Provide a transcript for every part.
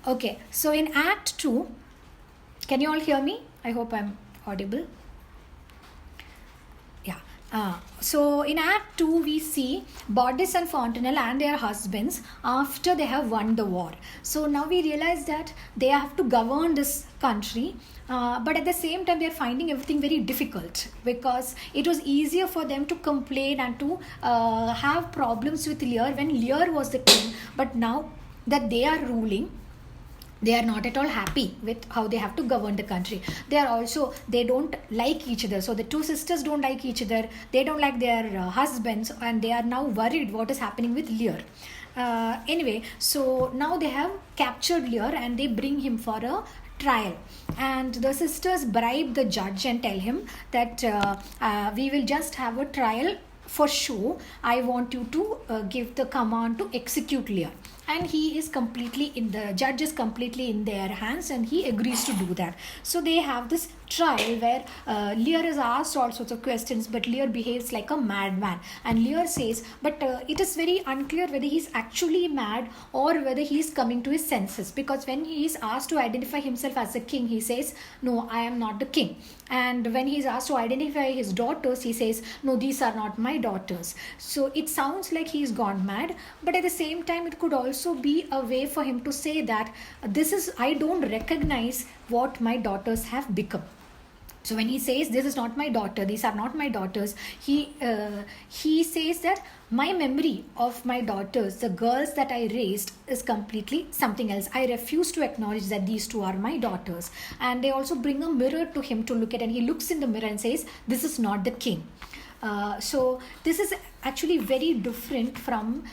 Okay, so in Act 2, can you all hear me? I hope I'm audible. Yeah. So in Act 2, we see Baucis and Fontenelle and their husbands after they have won the war. So now we realize that they have to govern this country, but at the same time, they are finding everything very difficult because it was easier for them to complain and to have problems with Lear when Lear was the king. But now that they are ruling, they are not at all happy with how they have to govern the country. They don't like each other, so the two sisters don't like each other, they don't like their husbands, and they are now worried what is happening with Lear. Anyway, so now they have captured Lear and they bring him for a trial, and the sisters bribe the judge and tell him that we will just have a trial for show. I want you to give the command to execute Lear, and the judge is completely in their hands, and he agrees to do that. So they have this trial where Lear is asked all sorts of questions, but Lear behaves like a madman, and Lear says, but it is very unclear whether he's actually mad or whether he's coming to his senses, because when he is asked to identify himself as a king, he says, no, I am not the king. And when he's asked to identify his daughters, he says, no, these are not my daughters. So it sounds like he's gone mad, but at the same time, it could also be a way for him to say that I don't recognize what my daughters have become. So when he says, this is not my daughter, these are not my daughters, he says that my memory of my daughters, the girls that I raised, is completely something else. I refuse to acknowledge that these two are my daughters. And they also bring a mirror to him to look at, and he looks in the mirror and says, this is not the king. So this is actually very different from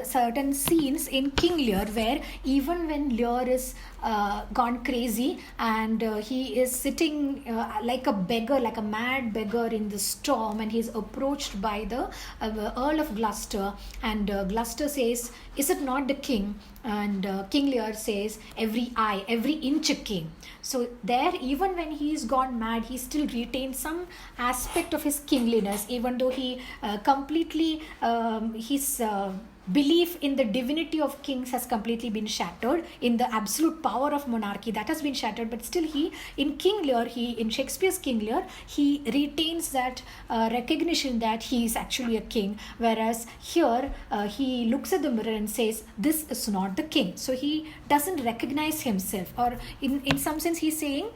certain scenes in King Lear, where even when Lear is gone crazy and he is sitting like a beggar, like a mad beggar in the storm, and he's approached by the Earl of Gloucester, and Gloucester says, is it not the king? And King Lear says, every eye, every inch a king. So there, even when he's gone mad, he still retains some aspect of his kingliness, even though he completely his belief in the divinity of kings has completely been shattered, in the absolute power of monarchy that has been shattered. But still, in Shakespeare's King Lear, he retains that recognition that he is actually a king, whereas here he looks at the mirror and says, this is not the king. So he doesn't recognize himself, or in some sense he's saying,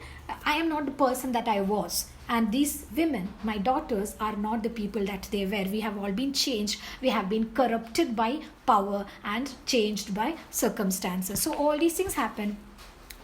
I am not the person that I was, and these women, my daughters, are not the people that they were. We have all been changed. We have been corrupted by power and changed by circumstances. So all these things happen.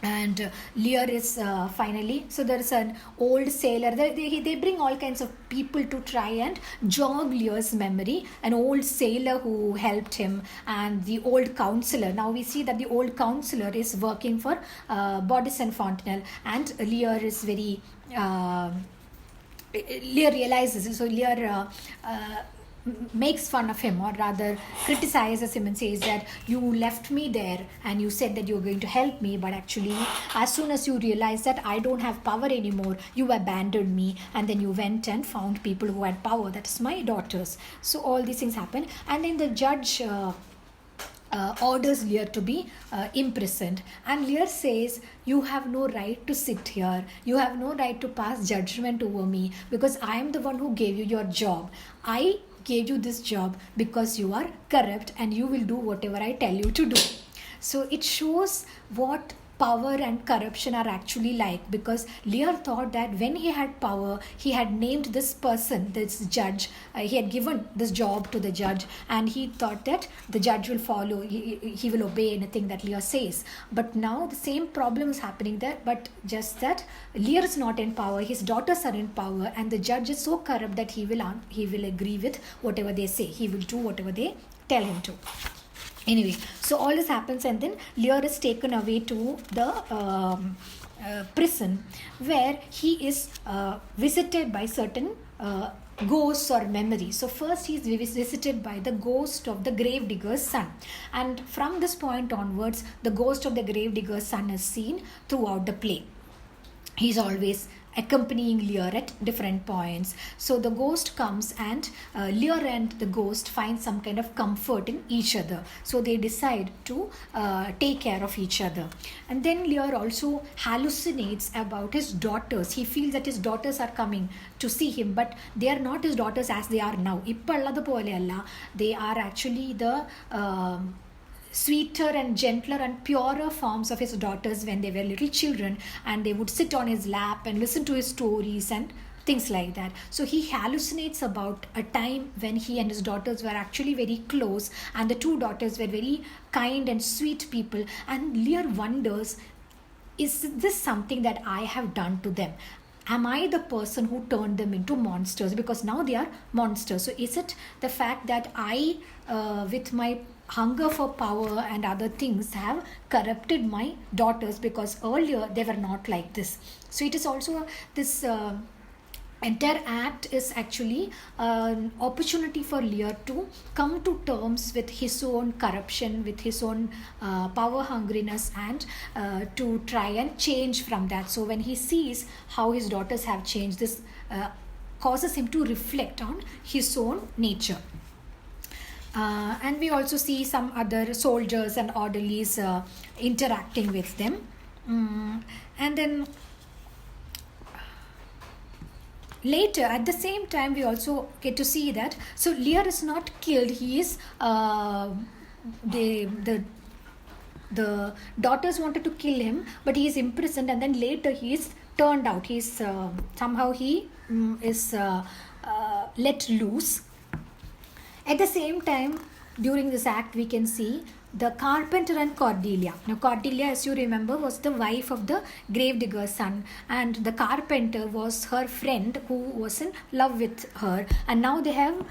And Lear is finally, so there is an old sailor. They bring all kinds of people to try and jog Lear's memory. An old sailor who helped him, and the old counselor. Now we see that the old counselor is working for Baucis and Fontenelle, and Lear is very Lear realizes. So Lear makes fun of him, or rather criticizes him, and says that you left me there and you said that you were going to help me, but actually as soon as you realized that I don't have power anymore, you abandoned me, and then you went and found people who had power, that is my daughters. So all these things happen, and then the judge orders Lear to be imprisoned, and Lear says, you have no right to sit here, you have no right to pass judgment over me, because I am the one who gave you your job. I gave you this job because you are corrupt, and you will do whatever I tell you to do. So it shows what power and corruption are actually like, because Lear thought that when he had power, he had named this person, this judge, he had given this job to the judge, and he thought that the judge will follow, he will obey anything that Lear says. But now the same problem is happening there, but just that Lear is not in power, his daughters are in power, and the judge is so corrupt that he will agree with whatever they say, he will do whatever they tell him to. Anyway, so all this happens, and then Lear is taken away to the prison, where he is visited by certain ghosts or memories. So first he is visited by the ghost of the gravedigger's son, and from this point onwards, the ghost of the gravedigger's son is seen throughout the play. He's always accompanying Lear at different points. So the ghost comes, and Lear and the ghost find some kind of comfort in each other. So they decide to take care of each other. And then Lear also hallucinates about his daughters. He feels that his daughters are coming to see him, but they are not his daughters as they are now. They are actually the sweeter and gentler and purer forms of his daughters when they were little children, and they would sit on his lap and listen to his stories and things like that. So he hallucinates about a time when he and his daughters were actually very close, and the two daughters were very kind and sweet people. And Lear wonders, is this something that I have done to them? Am I the person who turned them into monsters? Because now they are monsters. So is it the fact that I, with my hunger for power and other things, have corrupted my daughters, because earlier they were not like this? So it is also this entire act is actually an opportunity for Lear to come to terms with his own corruption, with his own power hungriness, and to try and change from that. So when he sees how his daughters have changed, this causes him to reflect on his own nature. And we also see some other soldiers and orderlies interacting with them. And then later, at the same time, we also get to see that, so Lear is not killed. He is the daughters wanted to kill him, but he is imprisoned, and then later he is turned out. He's somehow he is let loose. At the same time, during this act, we can see the carpenter and Cordelia. Now, Cordelia, as you remember, was the wife of the gravedigger's son, and the carpenter was her friend who was in love with her. And now they have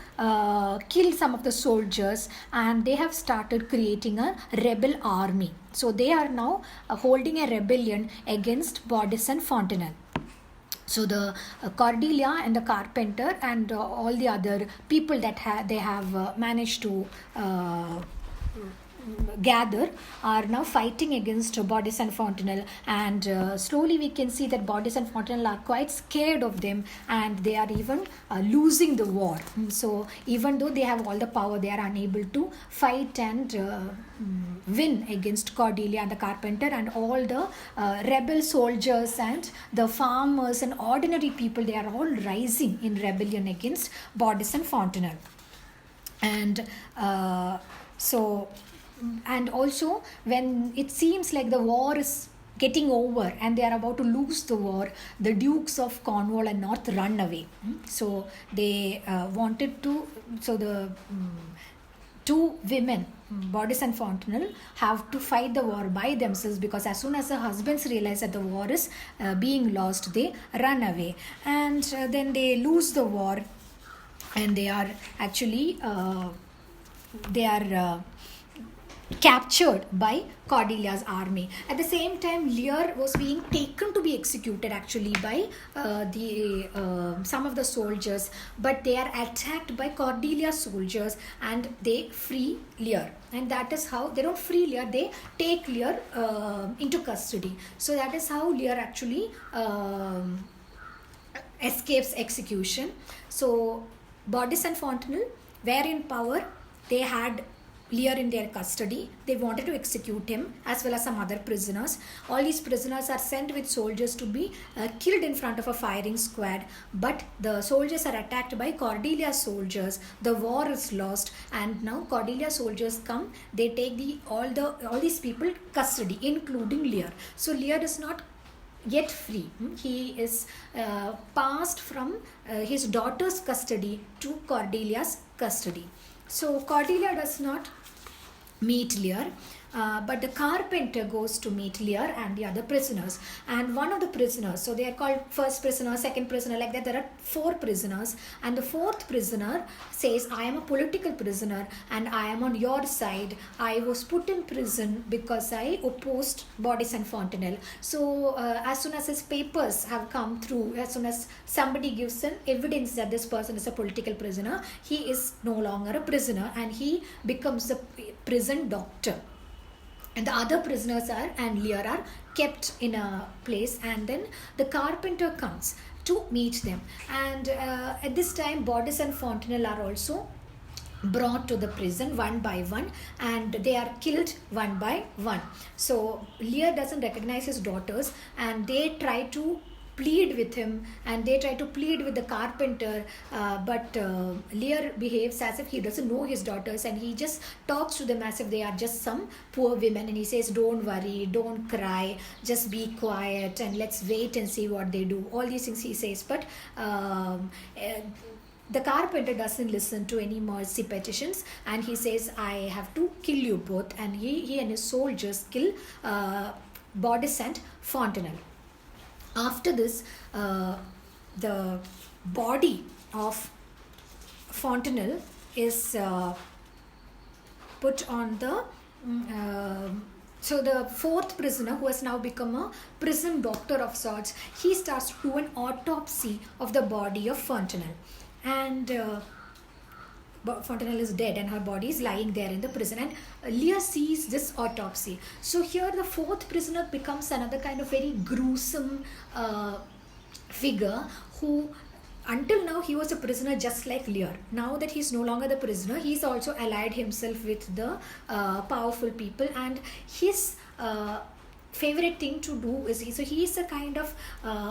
killed some of the soldiers, and they have started creating a rebel army. So they are now holding a rebellion against Bordis and Fontenelle. So the Cordelia and the carpenter and all the other people that they have managed to gather are now fighting against Bordis and Fontenelle, and slowly we can see that Bordis and Fontenelle are quite scared of them, and they are even losing the war. So even though they have all the power, they are unable to fight and win against Cordelia and the carpenter, and all the rebel soldiers and the farmers and ordinary people, they are all rising in rebellion against Bordis and Fontenelle. And and also, when it seems like the war is getting over and they are about to lose the war, the Dukes of Cornwall and North run away. So they wanted to, so the two women, Bordis and Fontenelle, have to fight the war by themselves, because as soon as the husbands realize that the war is being lost, they run away. And then they lose the war, and they are actually captured by Cordelia's army. At the same time, Lear was being taken to be executed actually by some of the soldiers, but they are attacked by Cordelia's soldiers, and they free Lear. And that is how they don't free Lear, they take Lear into custody. So that is how Lear actually escapes execution. So Bordis and Fontenelle were in power. They had Lear in their custody. They wanted to execute him, as well as some other prisoners. All these prisoners are sent with soldiers to be killed in front of a firing squad, but the soldiers are attacked by Cordelia's soldiers. The war is lost, and now Cordelia's soldiers come. They take all these people custody, including Lear. So Lear is not yet free. He is passed from his daughter's custody to Cordelia's custody. So Cordelia does not meet Lear, but the carpenter goes to meet Lear and the other prisoners. And one of the prisoners, so they are called first prisoner, second prisoner, like that. There are 4 prisoners, and the 4th prisoner says, I am a political prisoner and I am on your side. I was put in prison because I opposed Bordis and Fontenelle. So as soon as his papers have come through, as soon as somebody gives an evidence that this person is a political prisoner, he is no longer a prisoner, and he becomes a prison doctor. and the other prisoners are and Lear are kept in a place, and then the carpenter comes to meet them. And at this time, Baucis and Fontenelle are also brought to the prison one by one, and they are killed one by one. So Lear doesn't recognize his daughters, and they try to plead with him, and they try to plead with the carpenter, but Lear behaves as if he doesn't know his daughters, and he just talks to them as if they are just some poor women, and he says, don't worry, don't cry, just be quiet, and let's wait and see what they do. All these things he says, but the carpenter doesn't listen to any mercy petitions, and he says, I have to kill you both. And he and his soldiers kill Baucis and Fontenelle. After this, the body of Fontenelle is put on the so the fourth prisoner, who has now become a prison doctor of sorts, he starts to do an autopsy of the body of Fontenelle. And Fontenelle is dead, and her body is lying there in the prison, and Lear sees this autopsy. So here the fourth prisoner becomes another kind of very gruesome figure, who until now he was a prisoner just like Lear. Now that he's no longer the prisoner, he's also allied himself with the powerful people, and his favorite thing to do is he's a kind of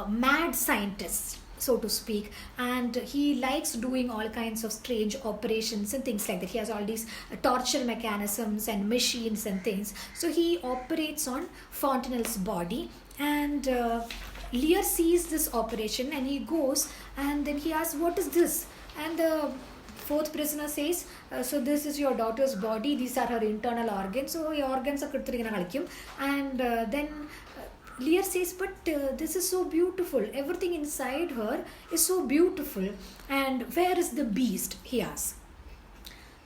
mad scientist, so to speak, and he likes doing all kinds of strange operations and things like that. He has all these torture mechanisms and machines and things. So he operates on Fontenelle's body, and Lear sees this operation, and he goes, and then he asks, what is this? And the fourth prisoner says, so this is your daughter's body, these are her internal organs, so your organs are kalikum. And then Lear says, but this is so beautiful, everything inside her is so beautiful, and where is the beast, he asks.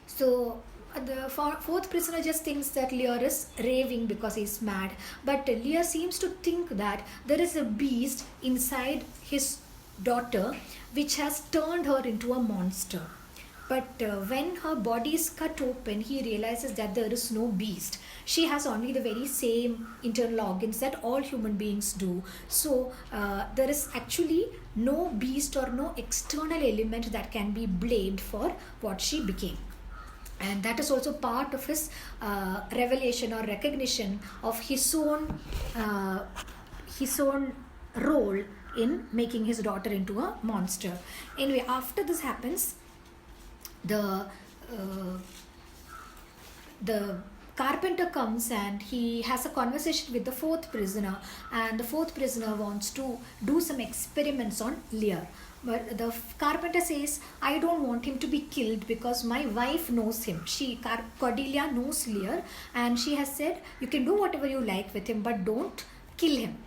So the fourth prisoner just thinks that Lear is raving because he's mad, but Lear seems to think that there is a beast inside his daughter which has turned her into a monster. But when her body is cut open, he realizes that there is no beast. She has only the very same internal organs that all human beings do. So there is actually no beast or no external element that can be blamed for what she became. And that is also part of his revelation or recognition of his own role in making his daughter into a monster. Anyway, after this happens, the carpenter comes, and he has a conversation with the fourth prisoner, and the fourth prisoner wants to do some experiments on Lear. But the carpenter says, I don't want him to be killed because my wife knows him. Cordelia knows Lear, and she has said, you can do whatever you like with him, but don't kill him.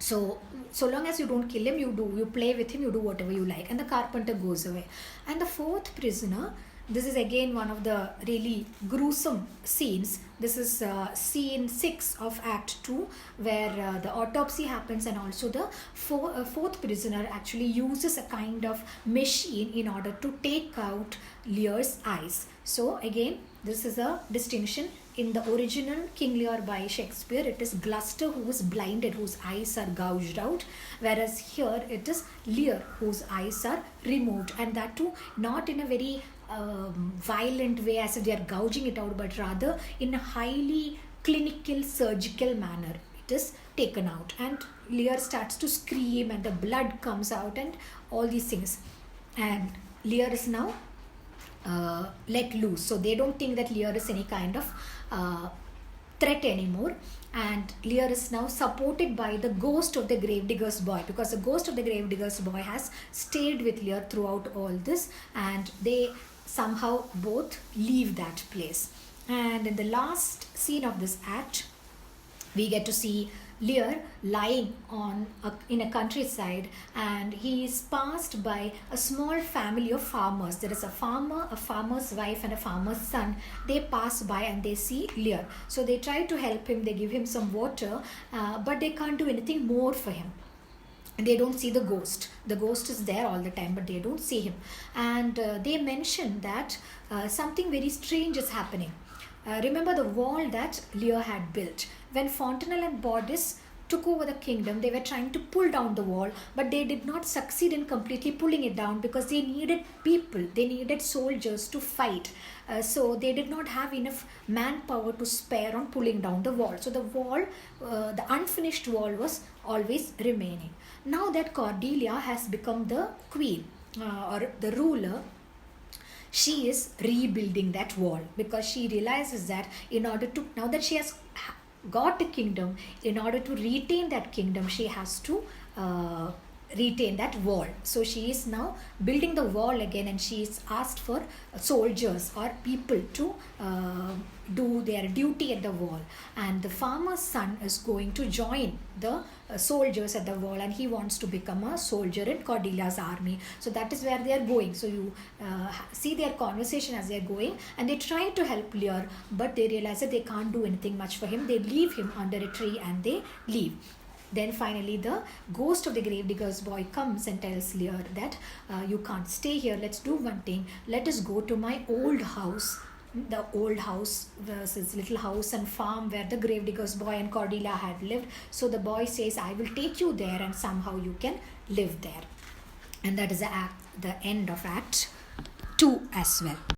So long as you don't kill him, you play with him, you do whatever you like. And the carpenter goes away. And the fourth prisoner, this is again one of the really gruesome scenes. This is scene 6 of Act 2, where the autopsy happens, and also the fourth prisoner actually uses a kind of machine in order to take out Lear's eyes. So again, this is a distinction. In the original King Lear by Shakespeare, it is Gloucester who is blinded, whose eyes are gouged out, whereas here it is Lear whose eyes are removed, and that too not in a very violent way as if they are gouging it out, but rather in a highly clinical surgical manner. It is taken out, and Lear starts to scream, and the blood comes out, and all these things, and Lear is now let loose. So they don't think that Lear is any kind of threat anymore, and Lear is now supported by the ghost of the gravedigger's boy, because the ghost of the gravedigger's boy has stayed with Lear throughout all this, and they somehow both leave that place. And in the last scene of this act, we get to see Lear lying in a countryside, and he is passed by a small family of farmers. There is a farmer, a farmer's wife, and a farmer's son. They pass by and they see Lear. So they try to help him, they give him some water, but they can't do anything more for him. They don't see the ghost. The ghost is there all the time, but they don't see him. And they mention that something very strange is happening. remember the wall that Lear had built. When Fontenelle and Bordis took over the kingdom, they were trying to pull down the wall, but they did not succeed in completely pulling it down because they needed people, they needed soldiers to fight. So they did not have enough manpower to spare on pulling down the wall. So the wall, the unfinished wall, was always remaining. Now that Cordelia has become the queen or the ruler, she is rebuilding that wall because she realizes that in order to, now that she has got a kingdom, in order to retain that kingdom, she has to retain that wall. So she is now building the wall again, and she is asked for soldiers or people to do their duty at the wall. And the farmer's son is going to join the soldiers at the wall, and he wants to become a soldier in Cordelia's army. So that is where they are going. So you see their conversation as they are going, and they try to help Lear, but they realize that they can't do anything much for him. They leave him under a tree and they leave. Then finally the ghost of the gravedigger's boy comes and tells Lear that you can't stay here, let's do one thing, let us go to my old house, the old house versus little house and farm where the gravedigger's boy and Cordelia had lived. So the boy says, I will take you there and somehow you can live there. And that is the end of Act 2 as well.